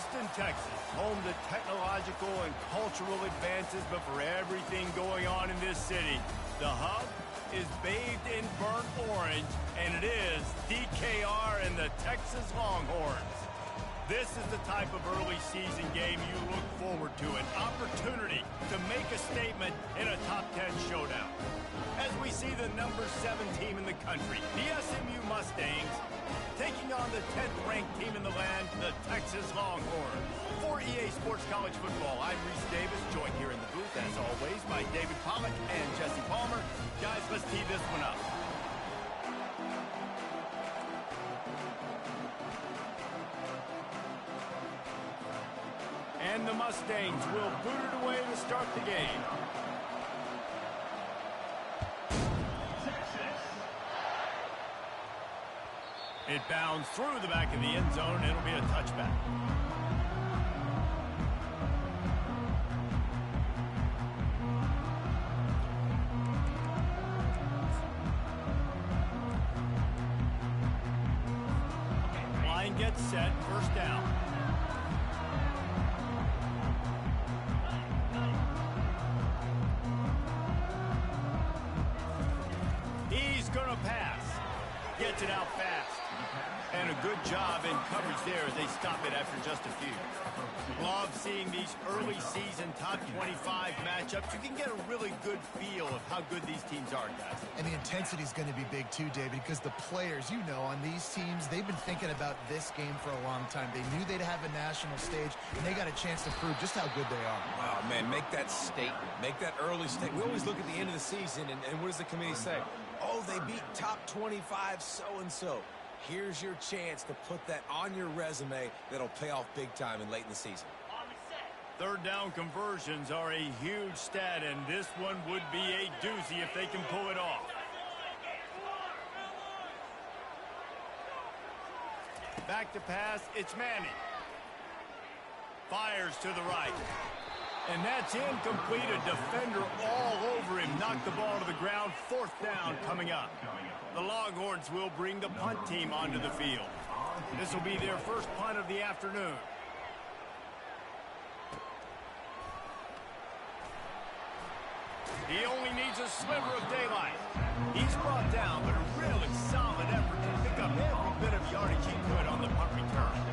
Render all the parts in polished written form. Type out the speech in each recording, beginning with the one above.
Austin, Texas, home to technological and cultural advances, but for everything going on in this city, the hub is bathed in burnt orange, and it is DKR and the Texas Longhorns. This is the type of early season game you look forward to, an opportunity to make a statement in a top 10 showdown. As we see the number 7 team in the country, the SMU Mustangs, taking on the 10th-ranked team in the land, the Texas Longhorns. For EA Sports College Football, I'm Reese Davis, joined here in the booth, as always, by David Pollack and Jesse Palmer. Guys, let's tee this one up. And the Mustangs will boot it away to start the game. It bounds through the back of the end zone. It'll be a touchback. Line gets set. First down. He's going to pass. Gets it out fast. And a good job in coverage there as they stop it after just a few. Love seeing these early season top 25 matchups. You can get a really good feel of how good these teams are, guys. And the intensity is going to be big too, David, because the players, you know, on these teams, they've been thinking about this game for a long time. They knew they'd have a national stage, and they got a chance to prove just how good they are. Wow, man, make that statement. Make that early statement. We always look at the end of the season, and what does the committee say? Oh, they beat top 25 so-and-so. Here's your chance to put that on your resume that'll pay off big time and late in the season. Third down conversions are a huge stat, and this one would be a doozy if they can pull it off. Back to pass, it's Manning. Fires to the right. And that's incomplete. A defender all over him. Knocked the ball to the ground. Fourth down coming up. The Longhorns will bring the punt team onto the field. This will be their first punt of the afternoon. He only needs a sliver of daylight. He's brought down, but a really solid effort to pick up every bit of yardage he could on the punt return.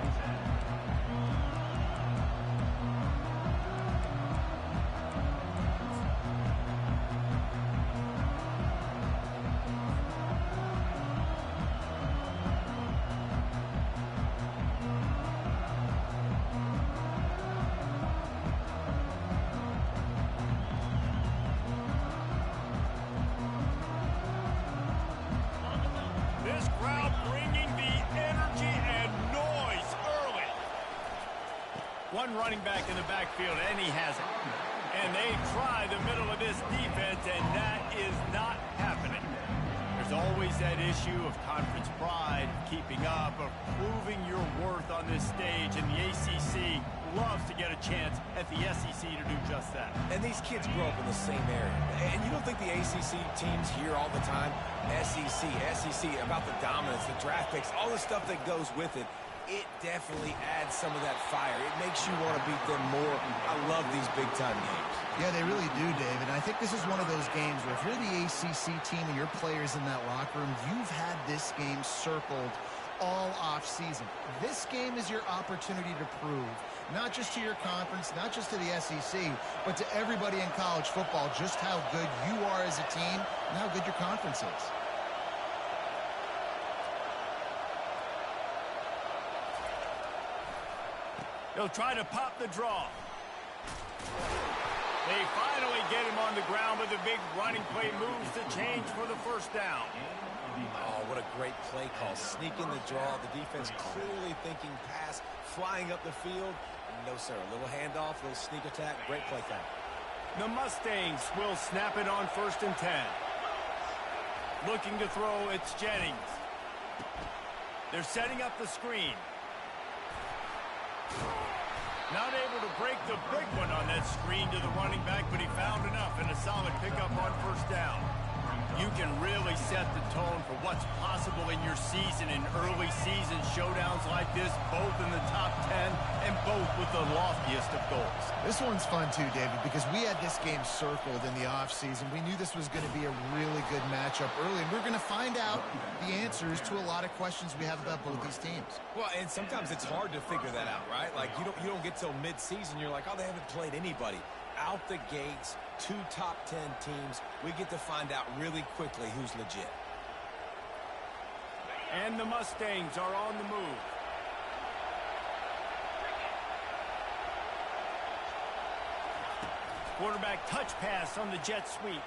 One running back in the backfield, and he has it. And they try the middle of this defense, and that is not happening. There's always that issue of conference pride, keeping up, of proving your worth on this stage, and the ACC loves to get a chance at the SEC to do just that. And these kids grow up in the same area. And you don't think the ACC teams hear all the time, SEC, about the dominance, the draft picks, all the stuff that goes with it. It definitely adds some of that fire. It makes you want to beat them more. I love these big-time games. Yeah, they really do, David. And I think this is one of those games where if you're the ACC team and your players in that locker room, you've had this game circled all off-season. This game is your opportunity to prove, not just to your conference, not just to the SEC, but to everybody in college football, just how good you are as a team and how good your conference is. They'll try to pop the draw. They finally get him on the ground, but the big running play moves the change for the first down. Oh, what a great play call. Sneaking the draw. The defense clearly thinking pass, flying up the field. No, sir. A little handoff, a little sneak attack. Great play call. The Mustangs will snap it on 1st and 10. Looking to throw, it's Jennings. They're setting up the screen. Not able to break the big one on that screen to the running back, but he found enough and a solid pickup on 1st down. You can really set the tone for what's possible in your season in early season showdowns like this, both in the top 10 and both with the loftiest of goals. This one's fun too, David, because we had this game circled in the offseason. We knew this was going to be a really good matchup early, and we're going to find out the answers to a lot of questions we have about both these teams. Well, and sometimes it's hard to figure that out, right? Like, you don't get till mid-season, you're like, oh, they haven't played anybody. Out the gates, 2 top 10 teams, we get to find out really quickly who's legit. And the Mustangs are on the move. Quarterback touch pass on the jet sweep.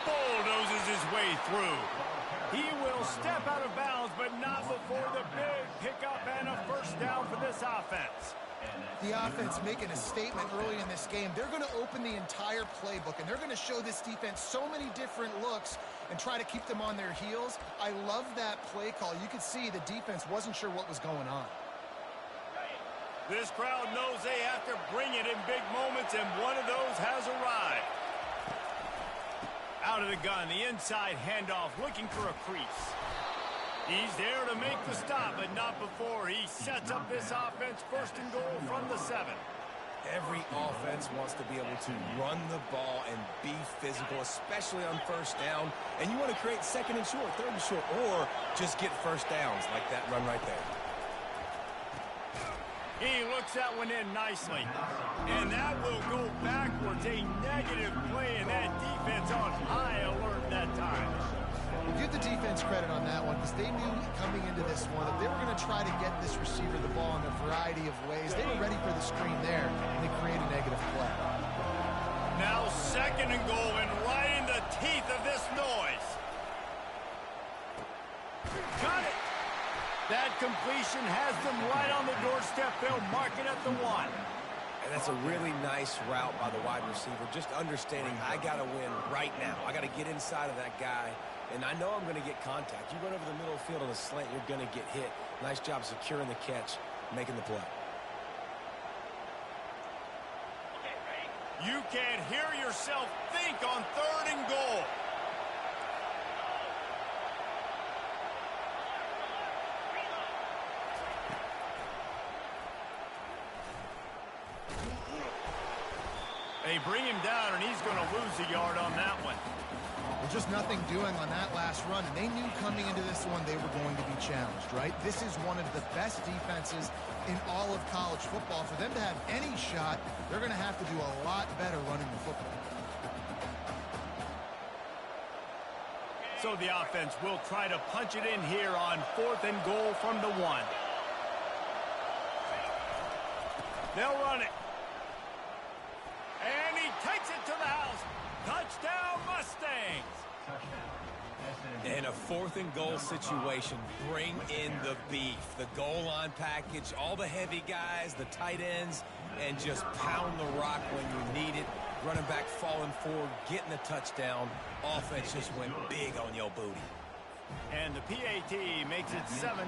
Bulldozes his way through. He will step out of bounds, but not before the big pickup and a first down for this offense. The offense making a statement early in this game. They're going to open the entire playbook, and they're going to show this defense so many different looks and try to keep them on their heels. I love that play call. You could see the defense wasn't sure what was going on. This crowd knows they have to bring it in big moments, and one of those has arrived. Out of the gun, the inside handoff, looking for a crease. He's there to make the stop, but not before he sets up this offense first and goal from the 7. Every offense wants to be able to run the ball and be physical, especially on first down. And you want to create second and short, third and short, or just get first downs like that run right there. He looks that one in nicely. And that will go backwards. A negative play, and that defense on high alert that time. We'll give the defense credit on that one because they knew coming into this one that they were going to try to get this receiver the ball in a variety of ways. They were ready for the screen there, and they create a negative play. Now second and goal, and right in the teeth of this noise. Got it. That completion has them right on the doorstep. They'll mark it at the 1. And that's a really nice route by the wide receiver, just understanding I got to win right now. I got to get inside of that guy. And I know I'm going to get contact. You run over the middle of the field on a slant, you're going to get hit. Nice job securing the catch, making the play. You can't hear yourself think on third and goal. They bring him down, and he's going to lose a yard on that one. Well, just nothing doing on that last run, and they knew coming into this one they were going to be challenged, right? This is one of the best defenses in all of college football. For them to have any shot, they're going to have to do a lot better running the football. So the offense will try to punch it in here on 4th and goal from the 1. They'll run it. And he takes it to the house. Touchdown, Mustangs. In a 4th and goal situation, bring in the beef. The goal line package, all the heavy guys, the tight ends, and just pound the rock when you need it. Running back falling forward, getting the touchdown. Offense just went big on your booty. And the PAT makes it 7-0.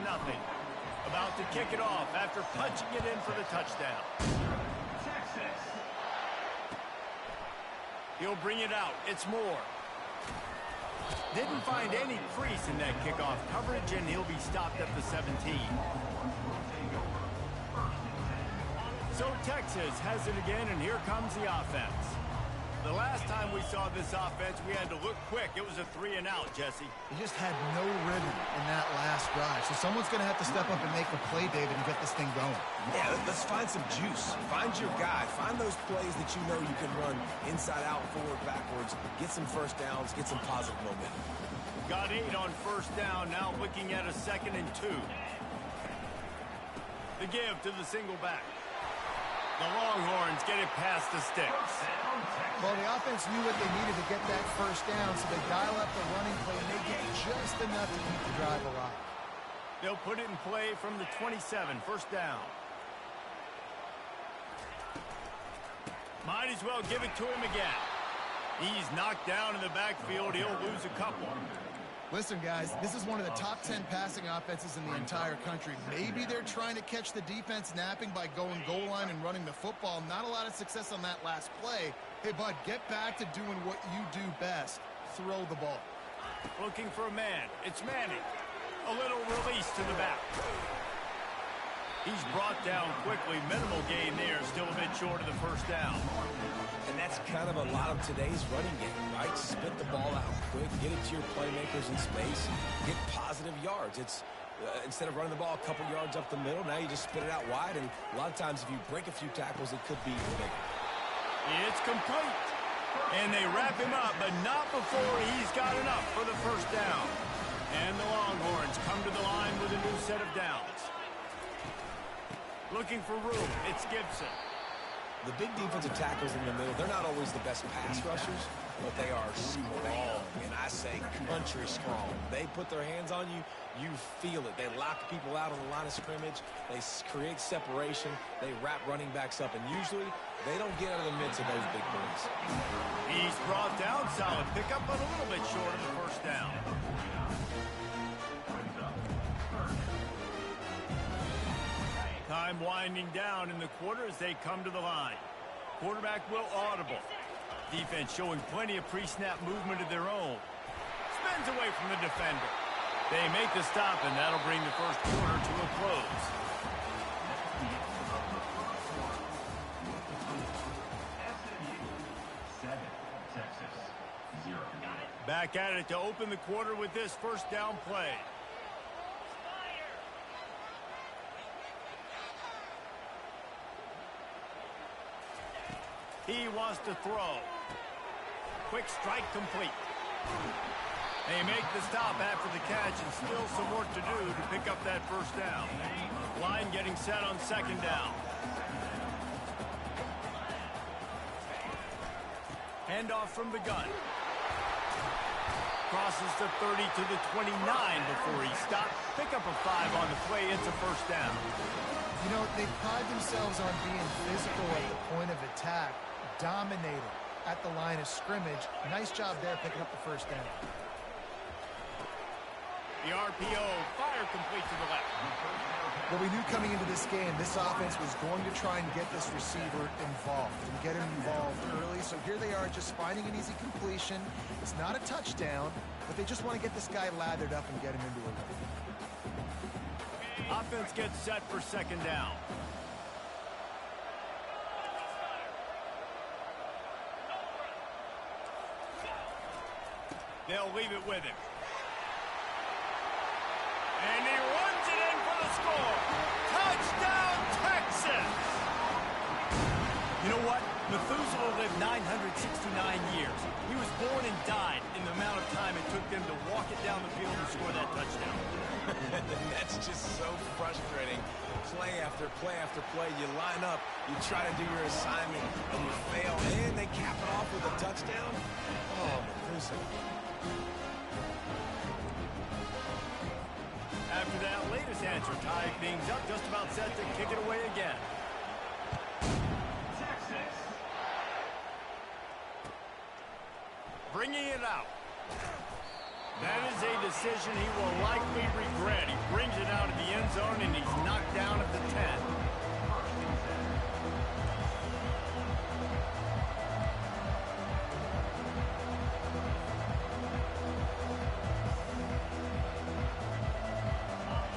About to kick it off after punching it in for the touchdown. He'll bring it out. It's Moore. Didn't find any crease in that kickoff coverage, and he'll be stopped at the 17. So Texas has it again, and here comes the offense. The last time we saw this offense, we had to look quick. It was a 3-and-out, Jesse. They just had no rhythm in that last drive. So someone's going to have to step up and make a play, David, and get this thing going. Yeah, let's find some juice. Find your guy. Find those plays that you know you can run inside out, forward, backwards. Get some first downs. Get some positive momentum. Got 8 on first down. Now looking at a 2nd and 2. The give to the single back. The Longhorns get it past the sticks. Well, the offense knew what they needed to get that first down, so they dial up the running play, and they get just enough to keep the drive alive. They'll put it in play from the 27, first down. Might as well give it to him again. He's knocked down in the backfield. He'll lose a couple. Listen, guys, this is one of the top 10 passing offenses in the entire country. Maybe they're trying to catch the defense napping by going goal line and running the football. Not a lot of success on that last play, Hey, bud, get back to doing what you do best. Throw the ball. Looking for a man. It's Manning. A little release to the back. He's brought down quickly. Minimal gain there. Still a bit short of the first down. And that's kind of a lot of today's running game, right? Spit the ball out quick, get it to your playmakers in space, get positive yards. It's instead of running the ball a couple yards up the middle, now you just spit it out wide. And a lot of times if you break a few tackles, it could be bigger. It's complete. And they wrap him up, but not before he's got enough for the first down. And the Longhorns come to the line with a new set of downs. Looking for room, it's Gibson. The big defensive tackles in the middle, they're not always the best pass rushers, but they are strong, and I say country strong. They put their hands on you, you feel it. They lock people out on the line of scrimmage. They create separation. They wrap running backs up, and usually they don't get out of the midst of those big boys. He's brought down. Solid pickup, but a little bit short of the first down. Time winding down in the quarter as they come to the line. Quarterback will audible. Defense showing plenty of pre-snap movement of their own. Spins away from the defender. They make the stop, and that'll bring the first quarter to a close. SMU 7, Texas 0. Back at it to open the quarter with this first down play. He wants to throw. Quick strike complete. They make the stop after the catch, and still some work to do to pick up that first down. Line getting set on second down. Handoff from the gun. Crosses the 30 to the 29 before he stopped. Pick up a 5 on the play. It's a first down. You know, they pride themselves on being physical at the point of attack, dominating at the line of scrimmage. Nice job there picking up the first down. The RPO, fire complete to the left. Well, we knew coming into this game, this offense was going to try and get this receiver involved and get him involved early. So here they are just finding an easy completion. It's not a touchdown, but they just want to get this guy lathered up and get him into a run. Offense gets set for second down. They'll leave it with him. And he runs it in for the score. Touchdown, Texas! You know what? Methuselah lived 969 years. He was born and died in the amount of time it took them to walk it down the field and score that touchdown. That's just so frustrating. Play after play after play. You line up, you try to do your assignment, and you fail, and they cap it off with a touchdown. Oh, Methuselah. After that latest answer, tied things up, just about set to kick it away again. Texas. Bringing it out. That is a decision he will likely regret. He brings it out of the end zone, and he's knocked down at the 10.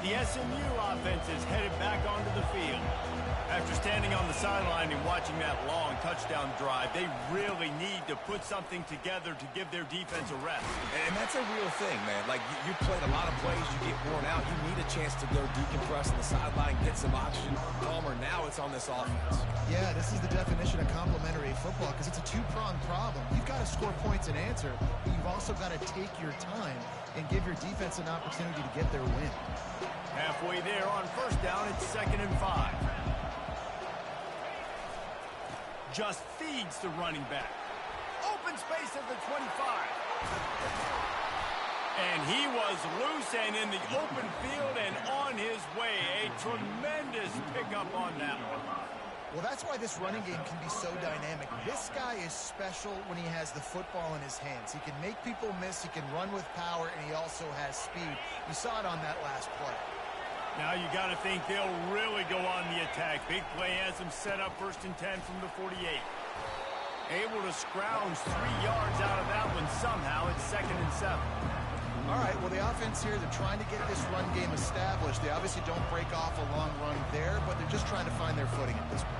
The SMU offense is headed back onto the field. After standing on the sideline and watching that long touchdown drive, they really need to put something together to give their defense a rest. And that's a real thing, man. Like, you played a lot of plays, you get worn out. You need a chance to go decompress on the sideline, get some oxygen. Palmer, now it's on this offense. Yeah, this is the definition of complementary football because it's a two-pronged problem. You've got to score points and answer, but you've also got to take your time and give your defense an opportunity to get their win. Halfway there on first down, it's 2nd and 5. Just feeds the running back. Open space at the 25. And he was loose and in the open field and on his way. A tremendous pickup on that one. Well, that's why this running game can be so dynamic. This guy is special when he has the football in his hands. He can make people miss, he can run with power, and he also has speed. You saw it on that last play. Now you got to think they'll really go on the attack. Big play has them set up 1st and 10 from the 48. Able to scrounge 3 yards out of that one somehow. It's 2nd and 7. All right, well, the offense here, they're trying to get this run game established. They obviously don't break off a long run there, but they're just trying to find their footing at this point.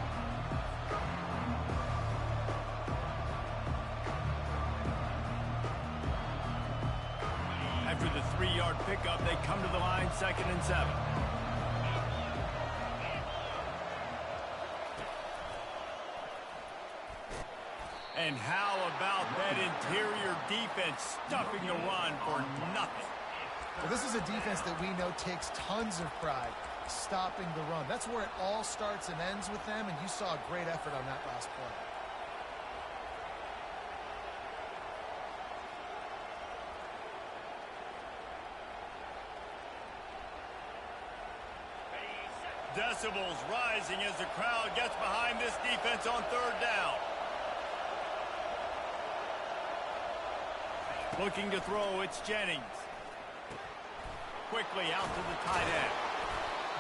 After the 3-yard pickup, they come to the line, 2nd and 7. And how about that interior defense stuffing the run for nothing? Well, this is a defense that we know takes tons of pride stopping the run. That's where it all starts and ends with them, and you saw a great effort on that last play. Decibels rising as the crowd gets behind this defense on 3rd down. Looking to throw, it's Jennings. Quickly out to the tight end.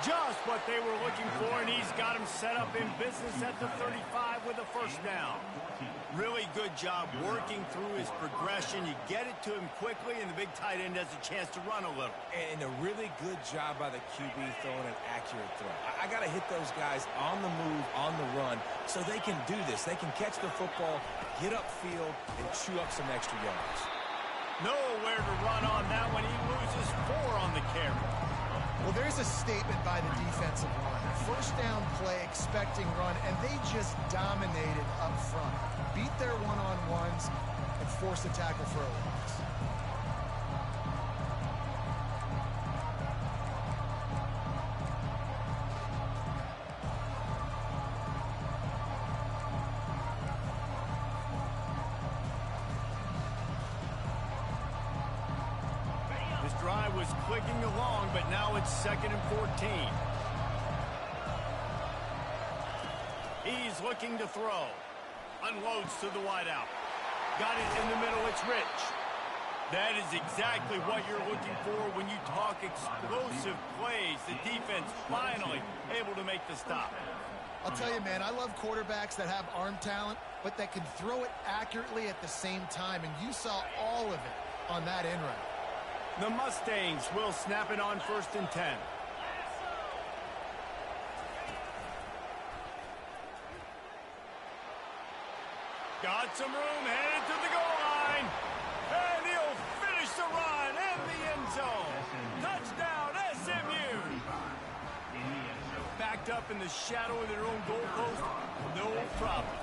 Just what they were looking for, and he's got him set up in business at the 35 with a 1st down. Really good job working through his progression. You get it to him quickly, and the big tight end has a chance to run a little. And a really good job by the QB throwing an accurate throw. I got to hit those guys on the move, on the run, so they can do this. They can catch the football, get upfield, and chew up some extra yards. Nowhere to run on that one. He loses 4 on the carry. Well, there's a statement by the defensive line. 1st down play, expecting run, and they just dominated up front. Beat their one-on-ones and forced a tackle for a loss. Drive was clicking along, but now it's 2nd and 14. He's looking to throw. Unloads to the wideout. Got it in the middle. It's Rich. That is exactly what you're looking for when you talk explosive plays. The defense finally able to make the stop. I'll tell you, man, I love quarterbacks that have arm talent, but that can throw it accurately at the same time, and you saw all of it on that end route. The Mustangs will snap it on 1st and 10. Got some room, headed to the goal line. And he'll finish the run in the end zone. Touchdown, SMU. Backed up in the shadow of their own goalpost, no problem.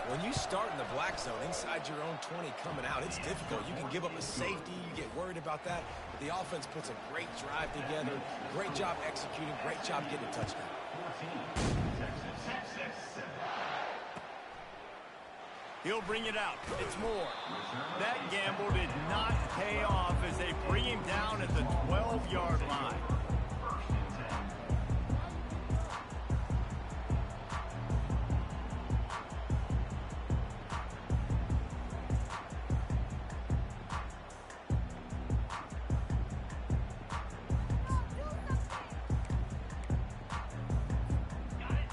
When you start in the black zone inside your own 20 coming out, it's difficult. You can give up a safety. You get worried about that. But the offense puts a great drive together. Great job executing. Great job getting a touchdown. He'll bring it out. It's Moore. That gamble did not pay off as they bring him down at the 12-yard line.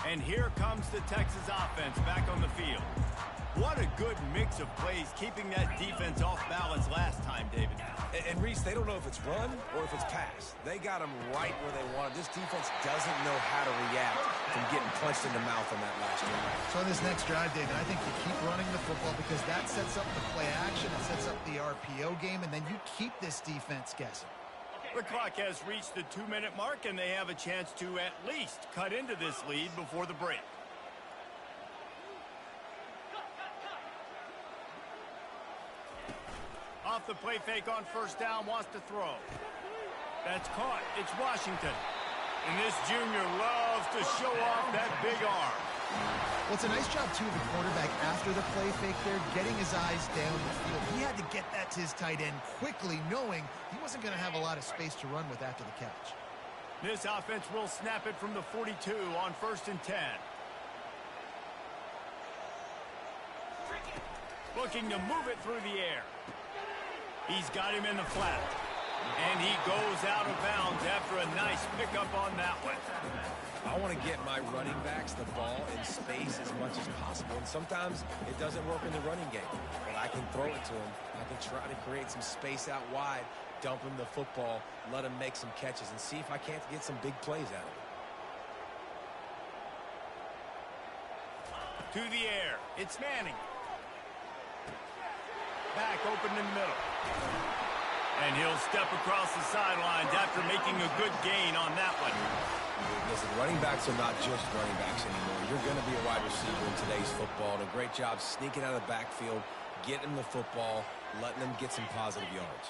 And here comes the Texas offense back on the field. What a good mix of plays, keeping that defense off balance last time, David. And Reese, they don't know if it's run or if it's pass. They got them right where they want it. This defense doesn't know how to react from getting punched in the mouth on that last drive. So on this next drive, David, I think you keep running the football because that sets up the play action, it sets up the RPO game, and then you keep this defense guessing. The clock has reached the 2-minute mark, and they have a chance to at least cut into this lead before the break. Off the play fake on 1st down, wants to throw. That's caught. It's Washington. And this junior loves to show off that big arm. Well, it's a nice job, too, of the quarterback after the play fake there, getting his eyes down the field. He had to get that to his tight end quickly, knowing he wasn't going to have a lot of space to run with after the catch. This offense will snap it from the 42 on 1st and 10. Looking to move it through the air. He's got him in the flat. And he goes out of bounds after a nice pickup on that one. I want to get my running backs the ball in space as much as possible. And sometimes it doesn't work in the running game. But I can throw it to them. I can try to create some space out wide, dump him the football, let him make some catches, and see if I can't get some big plays out of it. To the air. It's Manning. Back open in the middle. And he'll step across the sidelines after making a good gain on that one. Listen, running backs are not just running backs anymore. You're going to be a wide receiver in today's football. And a great job sneaking out of the backfield, getting them the football, letting them get some positive yards.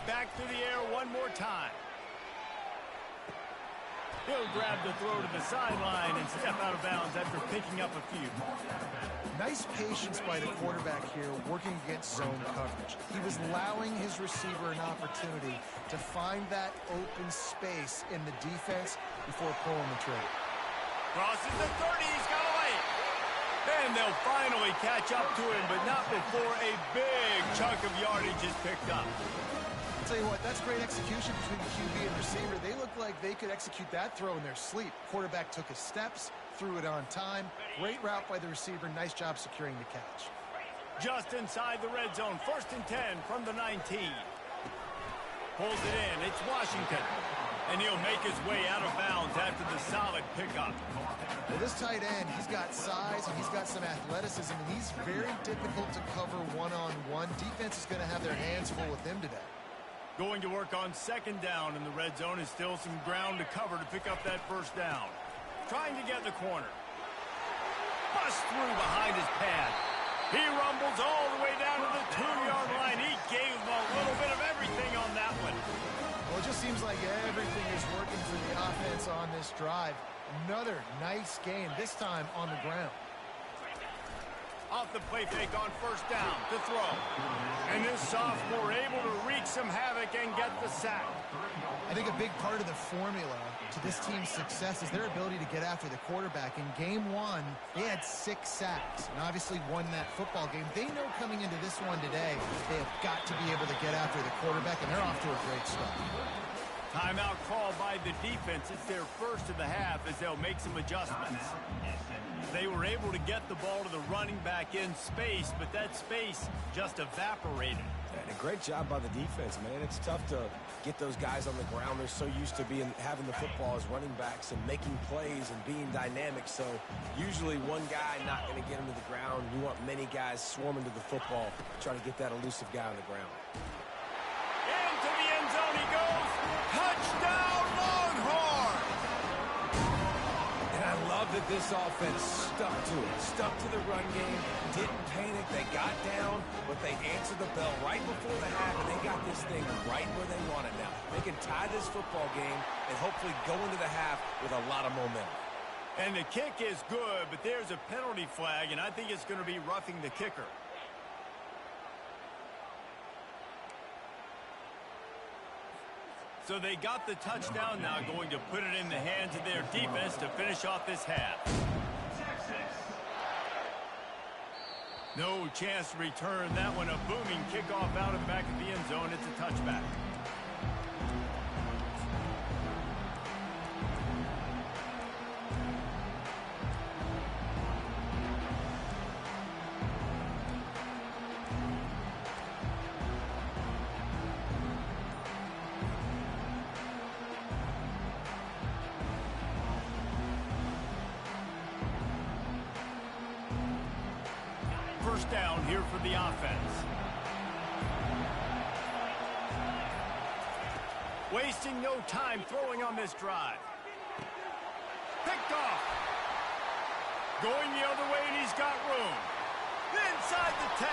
Back to the air one more time. He'll grab the throw to the sideline and step out of bounds after picking up a few. Nice patience by the quarterback here working against zone coverage. He was allowing his receiver an opportunity to find that open space in the defense before pulling the trigger. Crosses the 30, he's got away. And they'll finally catch up to him, but not before a big chunk of yardage is picked up. I'll tell you what, that's great execution between the QB and receiver. They looked like they could execute that throw in their sleep. Quarterback took his steps, threw it on time. Great route by the receiver. Nice job securing the catch. Just inside the red zone, 1st and 10 from the 19. Pulls it in, it's Washington. And he'll make his way out of bounds after the solid pickup. Well, this tight end, he's got size and he's got some athleticism, and he's very difficult to cover one-on-one. Defense is going to have their hands full with him today. Going to work on 2nd down in the red zone is still some ground to cover to pick up that 1st down. Trying to get the corner. Bust through behind his pad. He rumbles all the way down to the 2-yard line. He gave him a little bit of everything on that one. Well, it just seems like everything is working for the offense on this drive. Another nice game, this time on the ground. Off the play fake on 1st down to throw. And this sophomore able to wreak some havoc and get the sack. I think a big part of the formula to this team's success is their ability to get after the quarterback. In game 1, they had 6 sacks and obviously won that football game. They know coming into this one today, they have got to be able to get after the quarterback, and they're off to a great start. Timeout called by the defense. It's their first of the half as they'll make some adjustments. They were able to get the ball to the running back in space, but that space just evaporated. And a great job by the defense, man. It's tough to get those guys on the ground. They're so used to having the football as running backs and making plays and being dynamic. So usually one guy not going to get him to the ground. You want many guys swarming to the football, trying to get that elusive guy on the ground. Into the end zone he goes. Touchdown, Longhorn! And I love that this offense stuck to it, stuck to the run game, didn't panic. They got down, but they answered the bell right before the half, and they got this thing right where they want it now. They can tie this football game and hopefully go into the half with a lot of momentum. And the kick is good, but there's a penalty flag, and I think it's going to be roughing the kicker. So they got the touchdown now, going to put it in the hands of their defense to finish off this half. No chance to return that one. A booming kickoff out of the back of the end zone. It's a touchback. First down here for the offense. Wasting no time throwing on this drive. Picked off. Going the other way, and he's got room. Inside the 10.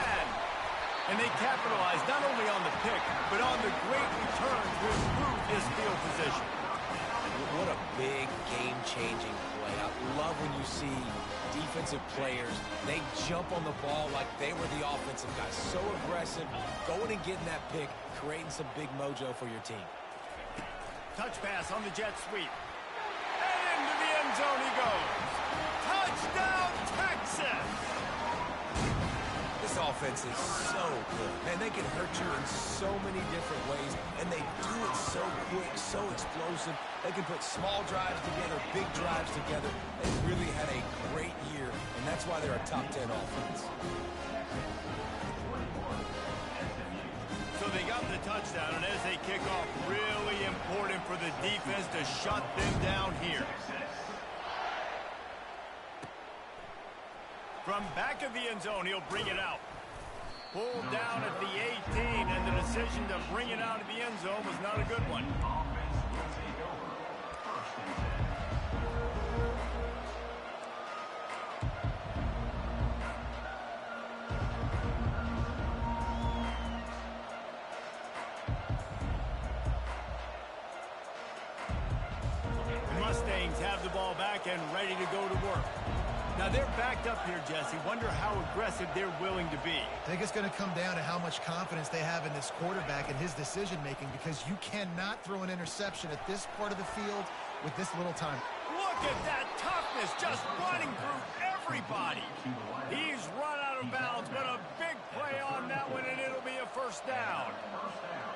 And they capitalize not only on the pick, but on the great return to improve his field position. What a big game-changing play. I love when you see defensive players, they jump on the ball like they were the offensive guys. So aggressive, going and getting that pick, creating some big mojo for your team. Touch pass on the jet sweep. And into the end zone he goes. Touchdown, Texas! This offense offense is so good. Man, they can hurt you in so many different ways, and they do it so quick, so explosive. They can put small drives together, big drives together. They really had a great year, and that's why they're a top 10 offense. So they got the touchdown, and as they kick off, really important for the defense to shut them down here. From back of the end zone, he'll bring it out. Pulled down at the 18, and the decision to bring it out of the end zone was not a good one. The Mustangs have the ball back and ready to go to work. Now, they're backed up here, Jesse. Wonder how aggressive they're willing to be. I think it's going to come down to how much confidence they have in this quarterback and his decision-making, because you cannot throw an interception at this part of the field with this little time. Look at that toughness, just running through everybody. He's run out of bounds, but a big play on that one, and it'll be a first down.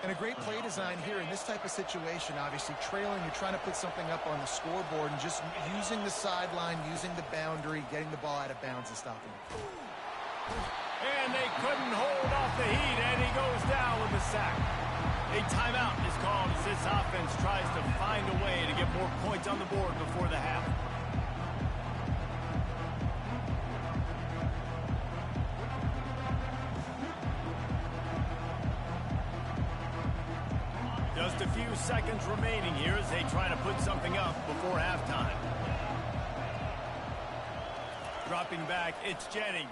And a great play design here in this type of situation. Obviously, trailing, you're trying to put something up on the scoreboard, and just using the sideline, using the boundary, getting the ball out of bounds and stopping it. And they couldn't hold off the heat, and he goes down with the sack. A timeout is called as this offense tries to find a way to get more points on the board before the half. Just a few seconds remaining here as they try to put something up before halftime. Dropping back, it's Jennings.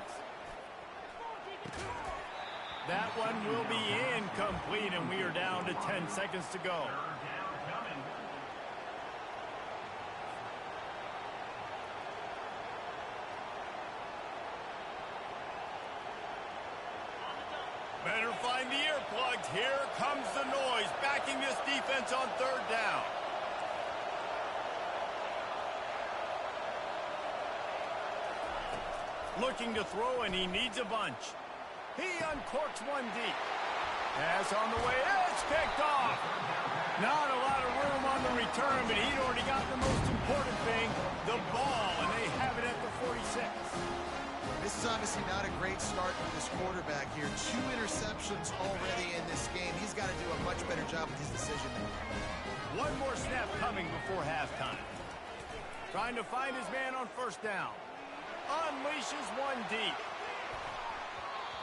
That one will be incomplete, and we are down to 10 seconds to go. Better find the earplugs. Here comes the noise, backing this defense on third down. Looking to throw, and he needs a bunch. He uncorks one deep. Pass on the way. It's picked off. Not a lot of room on the return, but he'd already got the most important thing, the ball, and they have it at the 46. This is obviously not a great start for this quarterback here. 2 interceptions already in this game. He's got to do a much better job with his decision-making. One more snap coming before halftime. Trying to find his man on first down. Unleashes one deep.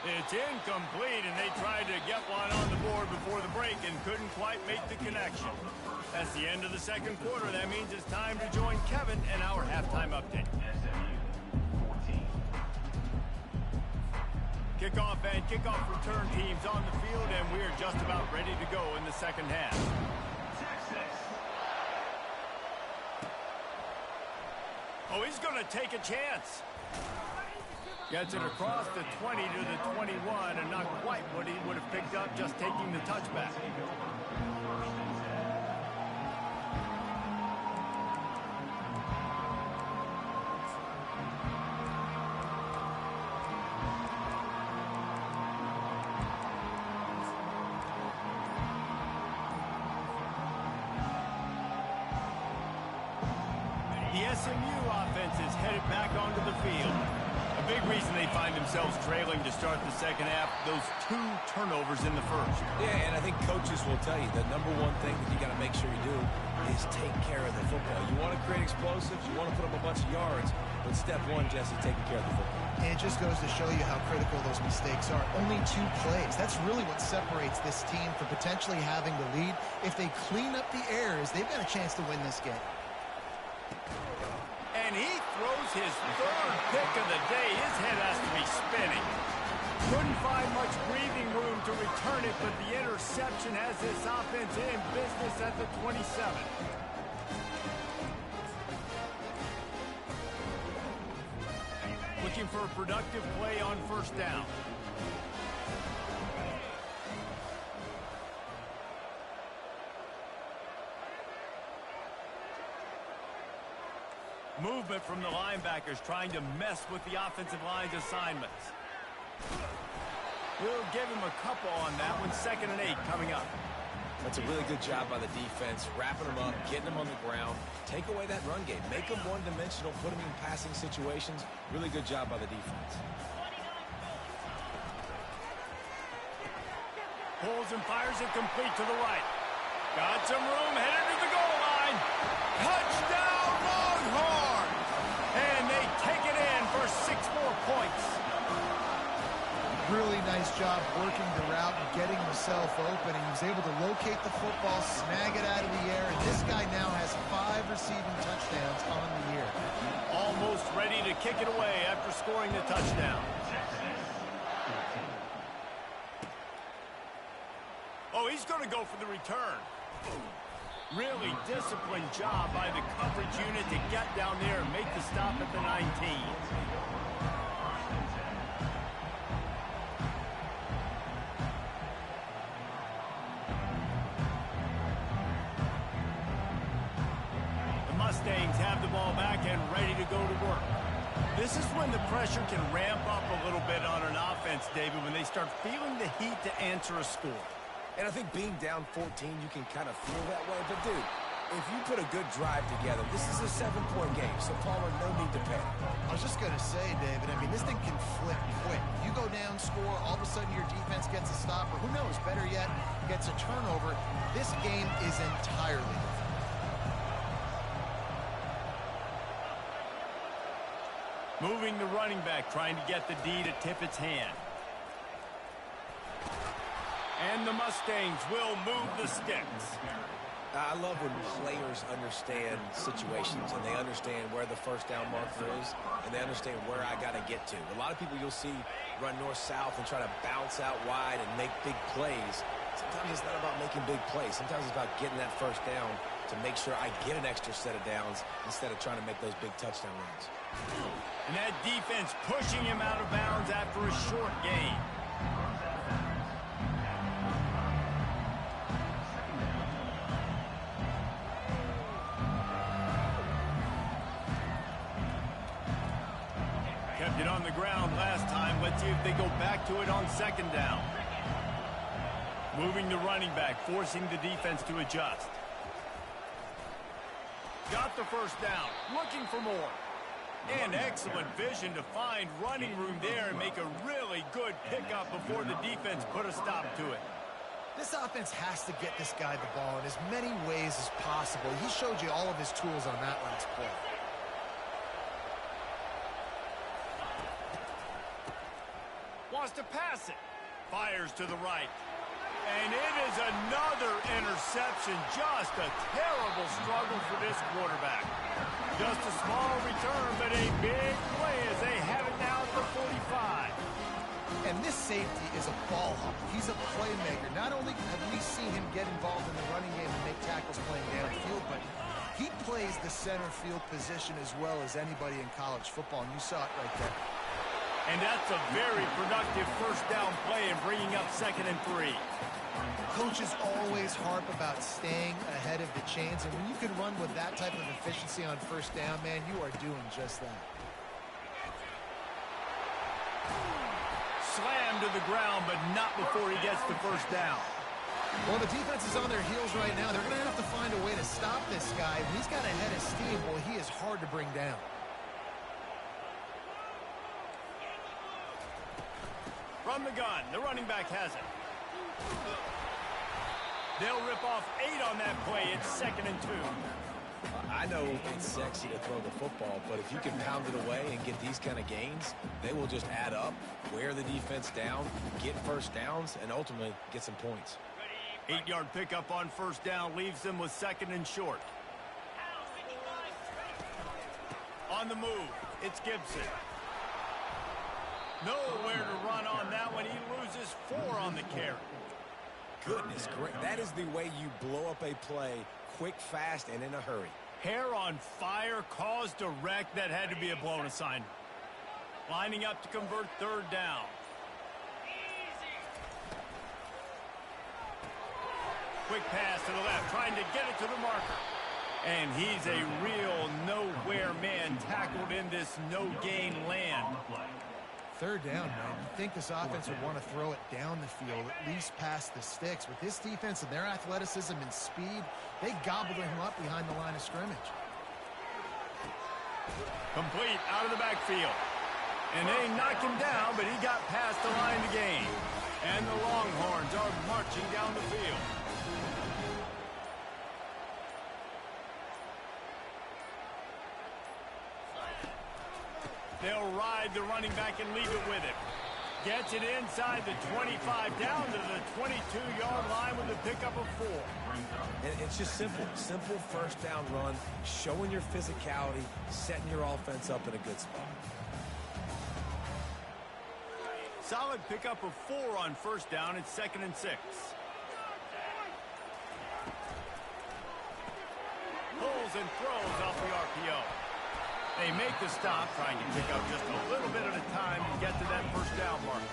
It's incomplete, and they tried to get one on the board before the break and couldn't quite make the connection. That's the end of the second quarter. That means it's time to join Kevin and our halftime update. Kickoff and kickoff return teams on the field, and we're just about ready to go in the second half. Oh, he's going to take a chance. Gets it across the 20 to the 21, and not quite what he would have picked up just taking the touchback. The SMU offense is headed back onto the field. A big reason they find themselves trailing to start the second half, those 2 turnovers in the first. Yeah, and I think coaches will tell you the number one thing that you got to make sure you do is take care of the football. You want to create explosives, you want to put up a bunch of yards, but step one, Jesse, taking care of the football. And it just goes to show you how critical those mistakes are. Only 2 plays. That's really what separates this team from potentially having the lead. If they clean up the errors, they've got a chance to win this game. And he throws his 3rd pick of the day. His head has to be spinning. Couldn't find much breathing room to return it, but the interception has this offense in business at the 27. Looking for a productive play on first down. Movement from the linebackers trying to mess with the offensive line's assignments. We'll give him a couple on that one. 2nd and 8 coming up. That's a really good job by the defense, wrapping them up, getting them on the ground. Take away that run game. Make them one-dimensional, put them in passing situations. Really good job by the defense. Pulls and fires it complete to the right. Got some room, headed to the goal line. Touchdown, Longhorn! And they take it in for 6 more points. Really nice job working the route and getting himself open. He was able to locate the football, snag it out of the air, and this guy now has 5 receiving touchdowns on the year. Almost ready to kick it away after scoring the touchdown. Oh, he's going to go for the return. Really disciplined job by the coverage unit to get down there and make the stop at the 19. Mustangs have the ball back and ready to go to work. This is when the pressure can ramp up a little bit on an offense, David, when they start feeling the heat to answer a score. And I think being down 14, you can kind of feel that way. But, dude, if you put a good drive together, this is a 7-point game. So, Palmer, no need to panic. I was just going to say, David, I mean, this thing can flip quick. You go down, score, all of a sudden your defense gets a stop, or who knows, better yet, gets a turnover. This game is entirely different. Moving the running back, trying to get the D to tip its hand. And the Mustangs will move the sticks. I love when players understand situations and they understand where the first down marker is and they understand where I got to get to. A lot of people you'll see run north-south and try to bounce out wide and make big plays. Sometimes it's not about making big plays. Sometimes it's about getting that first down to make sure I get an extra set of downs instead of trying to make those big touchdown runs. And that defense pushing him out of bounds after a short gain. Kept it on the ground last time. Let's see if they go back to it on 2nd down. Moving the running back, forcing the defense to adjust. Got the first down, looking for more. And excellent vision to find running room there and make a really good pickup before the defense put a stop to it. This offense has to get this guy the ball in as many ways as possible. He showed you all of his tools on that last play. Wants to pass it. Fires to the right. And it is another interception. Just a terrible struggle for this quarterback. Just a small return, but a big play as they have it now at the 45. And this safety is a ball hawk. He's a playmaker. Not only have we seen him get involved in the running game and make tackles playing downfield, but he plays the center field position as well as anybody in college football, and you saw it right there. And that's a very productive first down play and bringing up 2nd and 3. Coaches always harp about staying ahead of the chains, and when you can run with that type of efficiency on first down, man, you are doing just that. Slammed to the ground, but not before he gets the first down. Well, the defense is on their heels right now. They're going to have to find a way to stop this guy. When he's got a head of steam, well, he is hard to bring down. From the gun, the running back has it. They'll rip off 8 on that play. It's 2nd and 2. I know it's sexy to throw the football, but if you can pound it away and get these kind of gains, they will just add up, wear the defense down, get first downs, and ultimately get some points. 8-yard pickup on first down leaves them with 2nd and short. On the move, it's Gibson. Nowhere to run on that one. He loses 4 on the carry. Goodness, great. That is the way you blow up a play quick, fast, and in a hurry. Hair on fire, caused a wreck. That had to be a blown assignment. Lining up to convert 3rd down. Quick pass to the left, trying to get it to the marker. And he's a real nowhere man, tackled in this no-gain land. Third down, man. You think this offense would want to throw it down the field, at least past the sticks. With this defense and their athleticism and speed, they gobbled him up behind the line of scrimmage. Complete out of the backfield. And they knocked him down, but he got past the line to gain. And the Longhorns are marching down the field. They'll ride the running back and leave it with him. Gets it inside the 25, down to the 22-yard line with a pickup of 4. And it's just simple. Simple first down run, showing your physicality, setting your offense up in a good spot. Solid pickup of 4 on first down. It's 2nd and 6. Pulls and throws off the RPO. They make the stop, trying to pick up just a little bit at a time to get to that first down marker.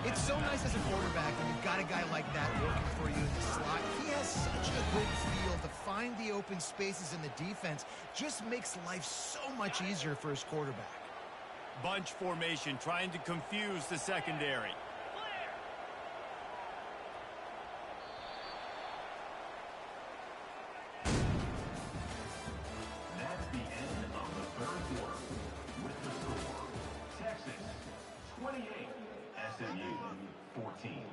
It's so nice as a quarterback when you've got a guy like that working for you in the slot. He has such a good feel to find the open spaces in the defense. Just makes life so much easier for his quarterback. Bunch formation, trying to confuse the secondary. That's the end of the third quarter. With the score, Texas 28, SMU 14.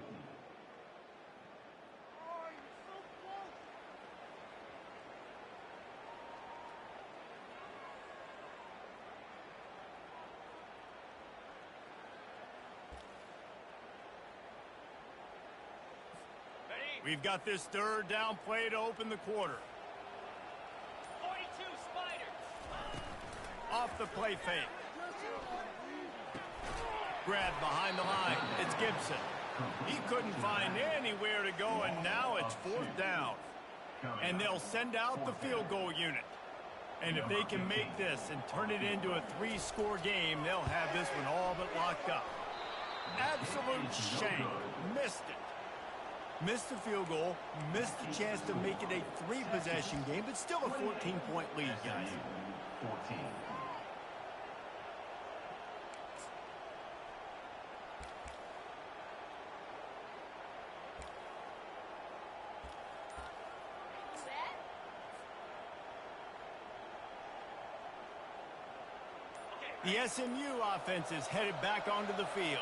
We've got this third down play to open the quarter. 42 Spiders. Off the play fake. Grabbed behind the line. It's Gibson. He couldn't find anywhere to go, and now it's 4th down. And they'll send out the field goal unit. And if they can make this and turn it into a 3-score game, they'll have this one all but locked up. Absolute shame. Missed it. Missed the field goal, missed the chance to make it a 3-possession game, but still a 14-point lead, guys. 14. The SMU offense is headed back onto the field.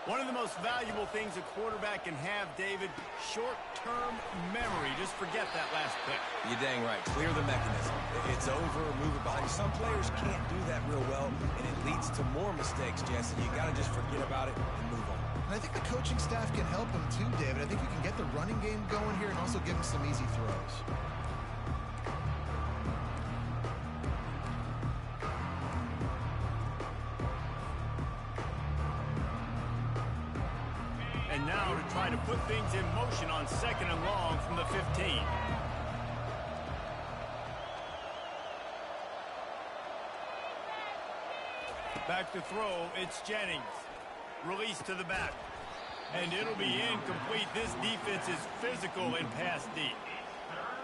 One of the most valuable things a quarterback can have, David, short-term memory. Just forget that last pick. You're dang right. Clear the mechanism. It's over, move it behind you. Some players can't do that real well, and it leads to more mistakes, Jesse. You got to just forget about it and move on. And I think the coaching staff can help him too, David. I think you can get the running game going here and also give him some easy throws. And now to try to put things in motion on 2nd and long from the 15. Back to throw, it's Jennings. Release to the back. And it'll be incomplete. This defense is physical in pass deep.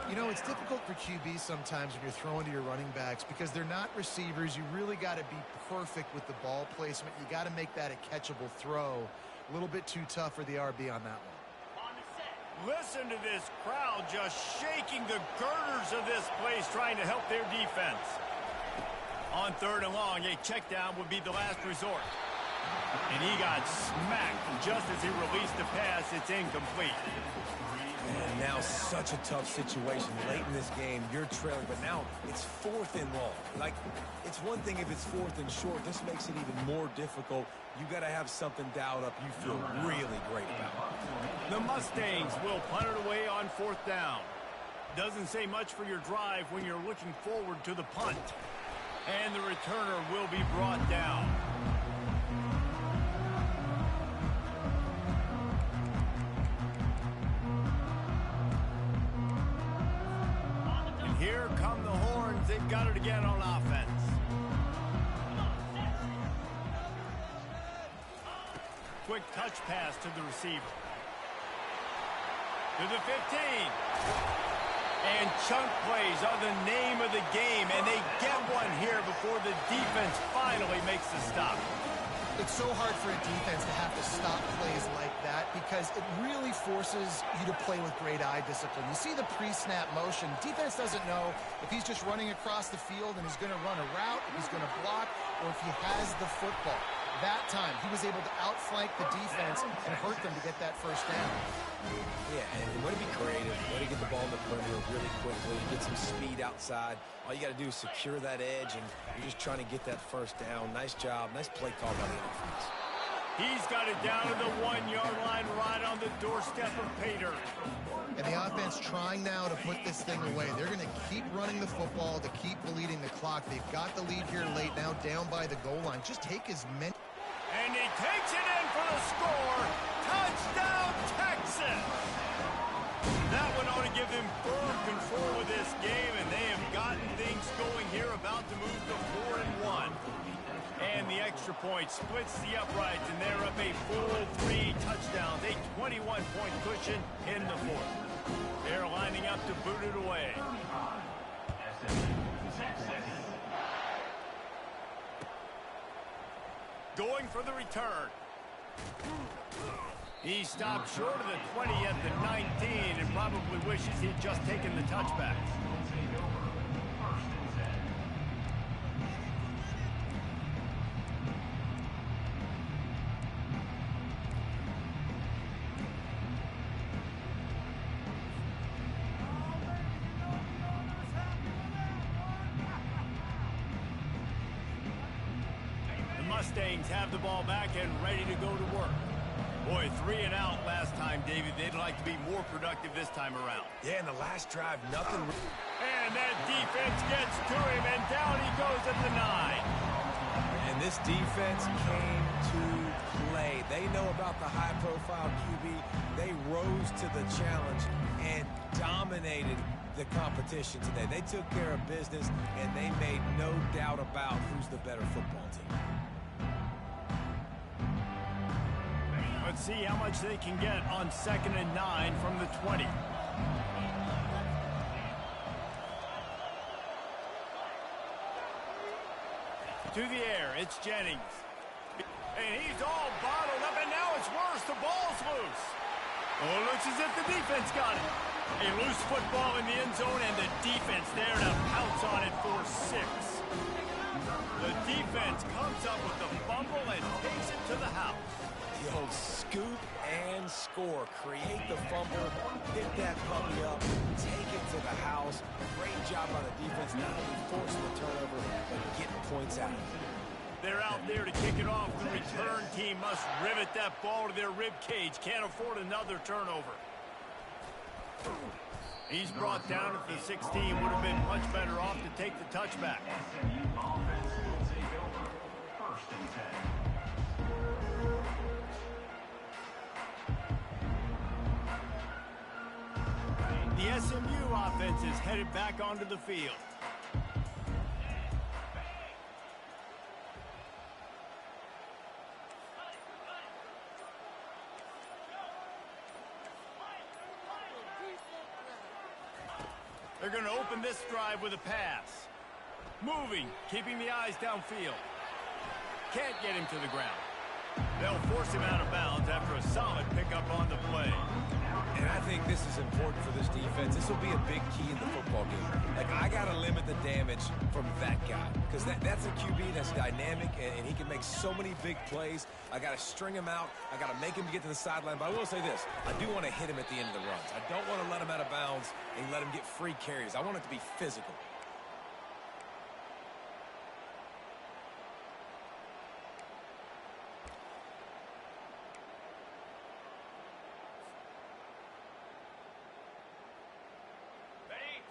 You know, it's difficult for QBs sometimes when you're throwing to your running backs because they're not receivers. You really got to be perfect with the ball placement. You got to make that a catchable throw. A little bit too tough for the RB on that one. Listen to this crowd just shaking the girders of this place, trying to help their defense. On 3rd and long, a check down would be the last resort. And he got smacked just as he released the pass. It's incomplete. And now such a tough situation. Late in this game, you're trailing, but now it's 4th and long. Like, it's one thing if it's 4th and short. This makes it even more difficult. You got to have something dialed up you feel really great about. The Mustangs will punt it away on 4th down. Doesn't say much for your drive when you're looking forward to the punt. And the returner will be brought down. And here come the Horns. They've got it again on offense. Quick touch pass to the receiver. To the 15. And chunk plays are the name of the game, and they get one here before the defense finally makes the stop. It's so hard for a defense to have to stop plays like that because it really forces you to play with great eye discipline. You see the pre-snap motion. Defense doesn't know if he's just running across the field and he's going to run a route, if he's going to block, or if he has the football. That time, he was able to outflank the defense and hurt them to get that first down. Yeah, and way to be creative, way to get the ball in the perimeter really quickly, get some speed outside. All you got to do is secure that edge, and you're just trying to get that first down. Nice job. Nice play call by the offense. He's got it down to the 1-yard line right on the doorstep of Pater. And the offense trying now to put this thing away. They're going to keep running the football to keep bleeding the clock. They've got the lead here late, now down by the goal line. Just take as many. And he takes it in for the score. Touchdown, Texas! That one ought to give them firm control of this game, and they have gotten things going here, about to move to 4-1. And the extra point splits the uprights, and they're up a full 3 touchdowns, a 21-point cushion in the fourth. They're lining up to boot it away. Going for the return. He stopped short of the 20 at the 19 and probably wishes he'd just taken the touchback. Mustangs have the ball back and ready to go to work. Boy, 3 and out last time, David. They'd like to be more productive this time around. Yeah, in the last drive, nothing. And that defense gets to him, and down he goes at the 9. And this defense came to play. They know about the high-profile QB. They rose to the challenge and dominated the competition today. They took care of business, and they made no doubt about who's the better football team. Let's see how much they can get on 2nd and 9 from the 20. To the air, it's Jennings. And he's all bottled up, and now it's worse. The ball's loose. Oh, it looks as if the defense got it. A loose football in the end zone, and the defense there to pounce on it for 6. The defense comes up with the fumble and takes it to the house. Yo, scoop and score. Create the fumble, pick that puppy up, take it to the house. Great job by the defense, not only forcing the turnover, but getting points out. They're out there to kick it off. The return team must rivet that ball to their rib cage. Can't afford another turnover. He's brought down at the 16. Would have been much better off to take the touchback. SMU offense will take over. 1st and 10. The SMU offense is headed back onto the field. They're going to open this drive with a pass. Moving, keeping the eyes downfield. Can't get him to the ground. They'll force him out of bounds after a solid pickup on the play. And I think this is important for this defense. This will be a big key in the football game. Like, I got to limit the damage from that guy because that's a QB that's dynamic, and he can make so many big plays. I got to string him out. I got to make him get to the sideline. But I will say this. I do want to hit him at the end of the runs. I don't want to let him out of bounds and let him get free carries. I want it to be physical.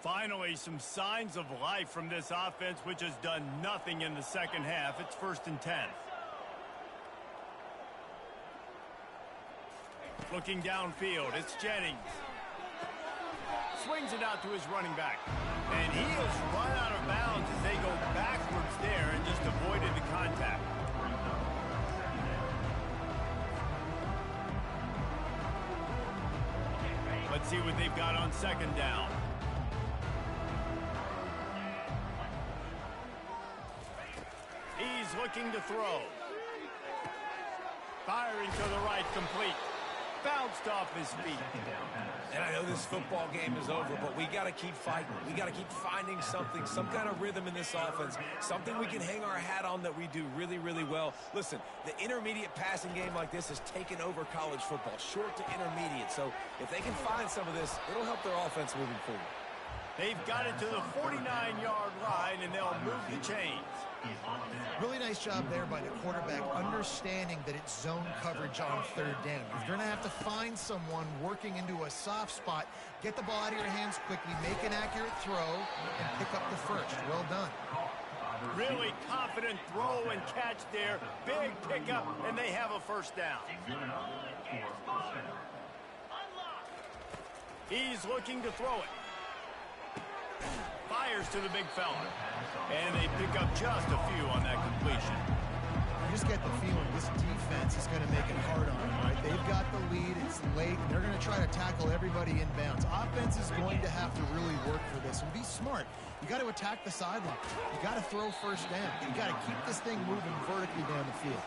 Finally, some signs of life from this offense, which has done nothing in the second half. It's 1st and 10. Looking downfield, it's Jennings. Swings it out to his running back. And he is run out of bounds as they go backwards there and just avoided the contact. Let's see what they've got on 2nd down. He's looking to throw. Firing to the right, complete. Bounced off his feet. And I know this football game is over, but we got to keep fighting. We got to keep finding something, some kind of rhythm in this offense, something we can hang our hat on that we do really, really well. Listen, the intermediate passing game like this has taken over college football, short to intermediate. So if they can find some of this, it'll help their offense moving forward. They've got it to the 49-yard line, and they'll move the chains. Really nice job there by the quarterback, understanding that it's zone coverage on third down. You're going to have to find someone working into a soft spot, get the ball out of your hands quickly, make an accurate throw, and pick up the first. Well done. Really confident throw and catch there. Big pickup, and they have a first down. He's looking to throw it. Fires to the big fella. And they pick up just a few on that completion. You just get the feeling this defense is going to make it hard on them, right? They've got the lead. It's late. And they're going to try to tackle everybody inbounds. Offense is going to have to really work for this and be smart. You got to attack the sideline. You got to throw first down. You got to keep this thing moving vertically down the field.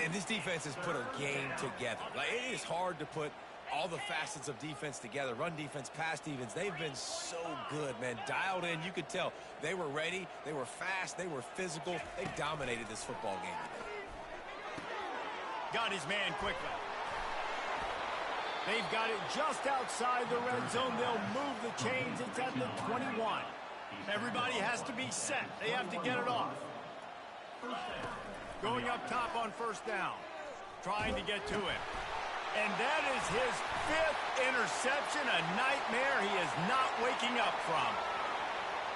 And this defense has put a game together. Like, it is hard to put all the facets of defense together. Run defense, pass defense. They've been so good, man. Dialed in. You could tell they were ready. They were fast. They were physical. They dominated this football game today. Got his man quickly. They've got it just outside the red zone. They'll move the chains. It's at the 21. Everybody has to be set. They have to get it off. Going up top on first down. Trying to get to it. And that is his 5th interception, a nightmare he is not waking up from.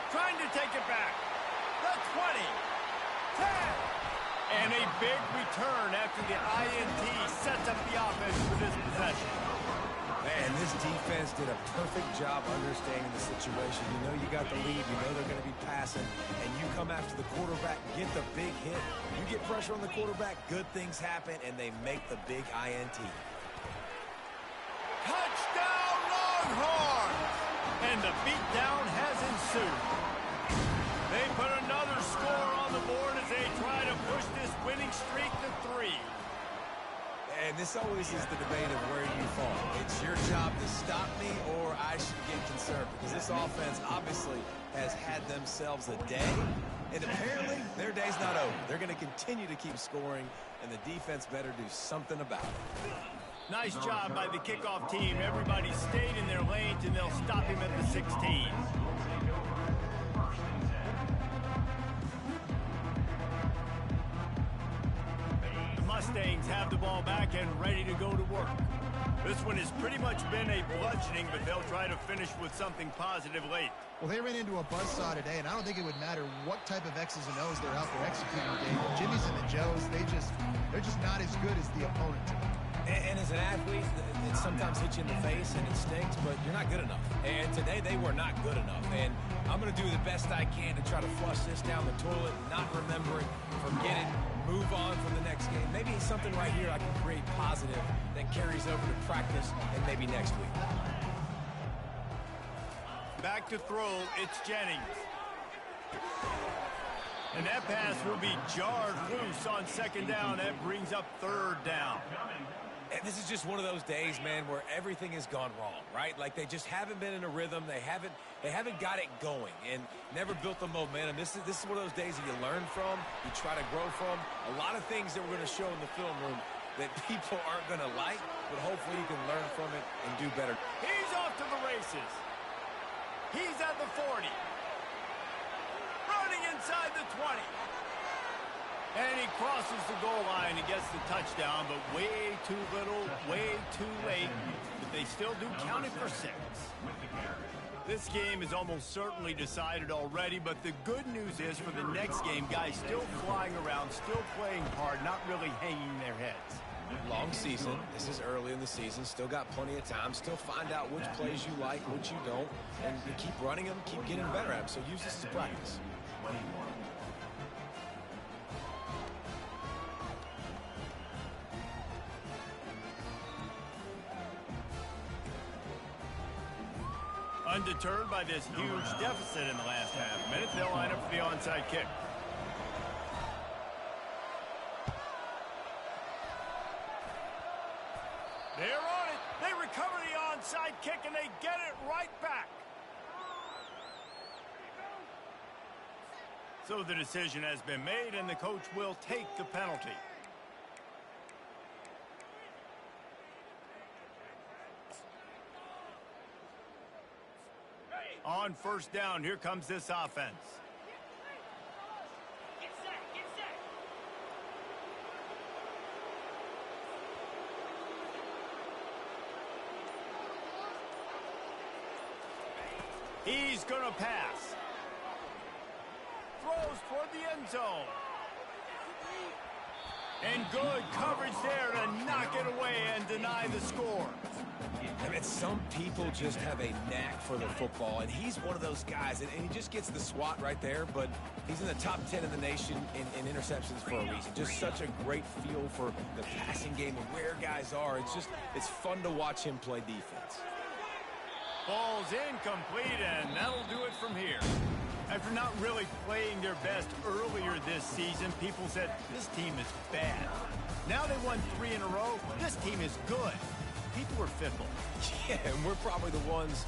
Trying to take it back. The 20, 10. And a big return after the INT sets up the offense for this possession. Man, this defense did a perfect job understanding the situation. You know you got the lead. You know they're going to be passing. And you come after the quarterback, get the big hit. You get pressure on the quarterback, good things happen, and they make the big INT. Touchdown, Longhorns! And the beatdown has ensued. They put another score on the board as they try to push this winning streak to 3. And this always is the debate of where you fall. It's your job to stop me or I should get concerned, because this offense obviously has had themselves a day, and apparently their day's not over. They're going to continue to keep scoring, and the defense better do something about it. Nice job by the kickoff team. Everybody stayed in their lanes, and they'll stop him at the 16. The Mustangs have the ball back and ready to go to work. This one has pretty much been a bludgeoning, but they'll try to finish with something positive late. Well, they ran into a buzzsaw today, and I don't think it would matter what type of X's and O's they're out there executing today. The Jimmys and the Joes, they're just not as good as the opponent. And as an athlete, it sometimes hits you in the face and it stinks, but you're not good enough. And today they were not good enough. And I'm going to do the best I can to try to flush this down the toilet, not remember it, forget it, move on from the next game. Maybe something right here I can create positive that carries over to practice and maybe next week. Back to throw, it's Jennings. And that pass will be jarred loose on second down. That brings up third down. And this is just one of those days, man, where everything has gone wrong, right? Like they just haven't been in a rhythm. They haven't got it going and never built the momentum. This is one of those days that you learn from, you try to grow from. A lot of things that we're going to show in the film room that people aren't going to like, but hopefully you can learn from it and do better. He's off to the races. He's at the 40. Running inside the 20. And he crosses the goal line and gets the touchdown, but way too little, way too late. But they still do count it for 6. This game is almost certainly decided already, but the good news is for the next game, guys still flying around, still playing hard, not really hanging their heads. Long season. This is early in the season. Still got plenty of time. Still find out which plays you like, which you don't, and you keep running them, keep getting better at them. So use this as practice. Undeterred by this huge deficit in the last half minute, they'll line up for the onside kick. onside kick, and they get it right back. So the decision has been made, and the coach will take the penalty. On first down, here comes this offense. Get set, get set. He's going to pass. Throws toward the end zone. And good coverage there to knock it away and deny the score. I mean, some people just have a knack for the football, and he's one of those guys, and he just gets the swat right there, but he's in the top 10 in the nation in interceptions for a reason. Just such a great feel for the passing game and where guys are. It's fun to watch him play defense. Ball's incomplete, and that'll do it from here. After not really playing their best earlier this season, people said, this team is bad. Now they won 3 in a row. This team is good. People were fickle. Yeah, and we're probably the ones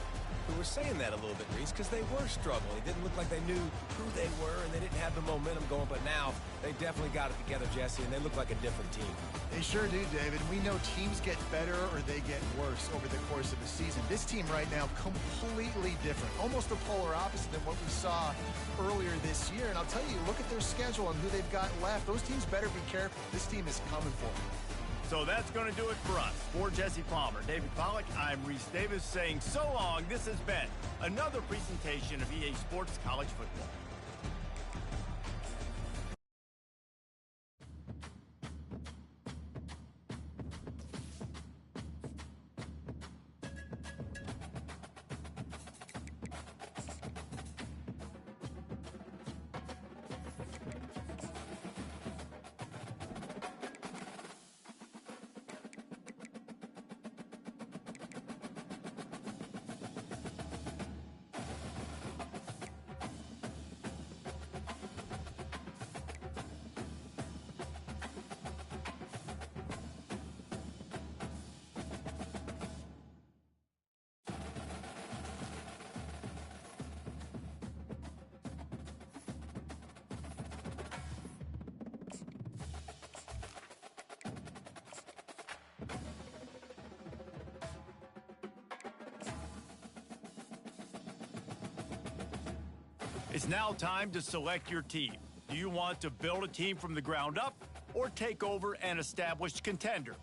who were saying that a little bit, Reese, because they were struggling. It didn't look like they knew who they were, and they didn't have the momentum going. But now they definitely got it together, Jesse, and they look like a different team. They sure do, David. We know teams get better or they get worse over the course of the season. This team right now, completely different. Almost the polar opposite than what we saw earlier this year. And I'll tell you, look at their schedule and who they've got left. Those teams better be careful. This team is coming for them. So that's going to do it for us. For Jesse Palmer, David Pollack, I'm Reese Davis saying so long. This has been another presentation of EA Sports College Football. It's now time to select your team. Do you want to build a team from the ground up or take over an established contender?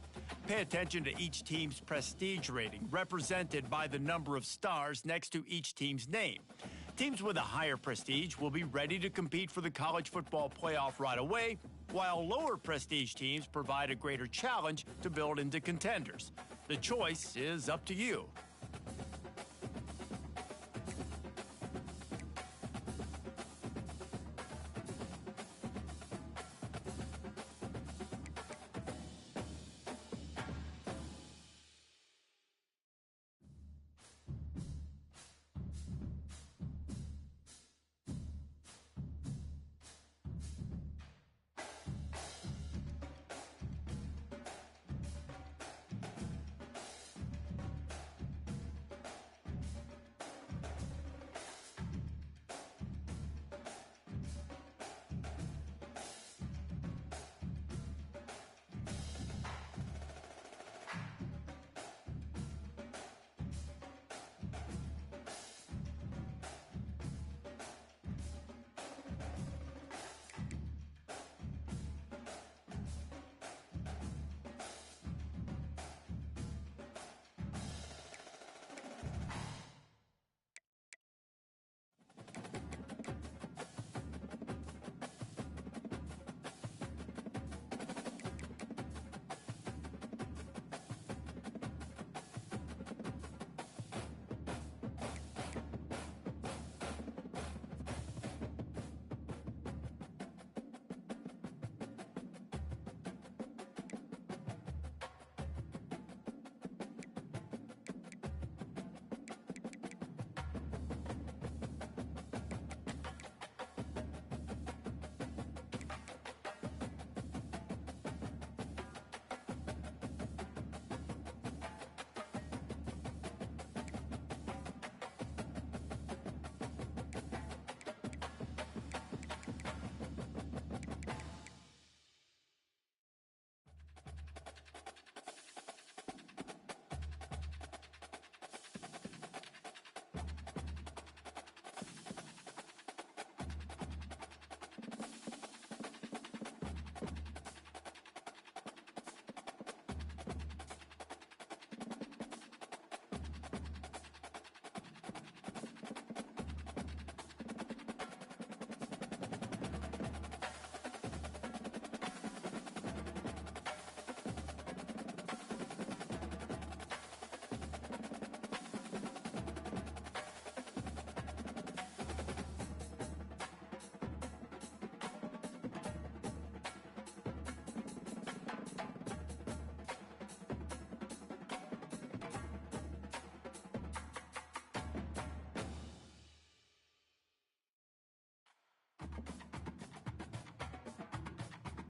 Pay attention to each team's prestige rating, represented by the number of stars next to each team's name. Teams with a higher prestige will be ready to compete for the college football playoff right away, while lower prestige teams provide a greater challenge to build into contenders. The choice is up to you.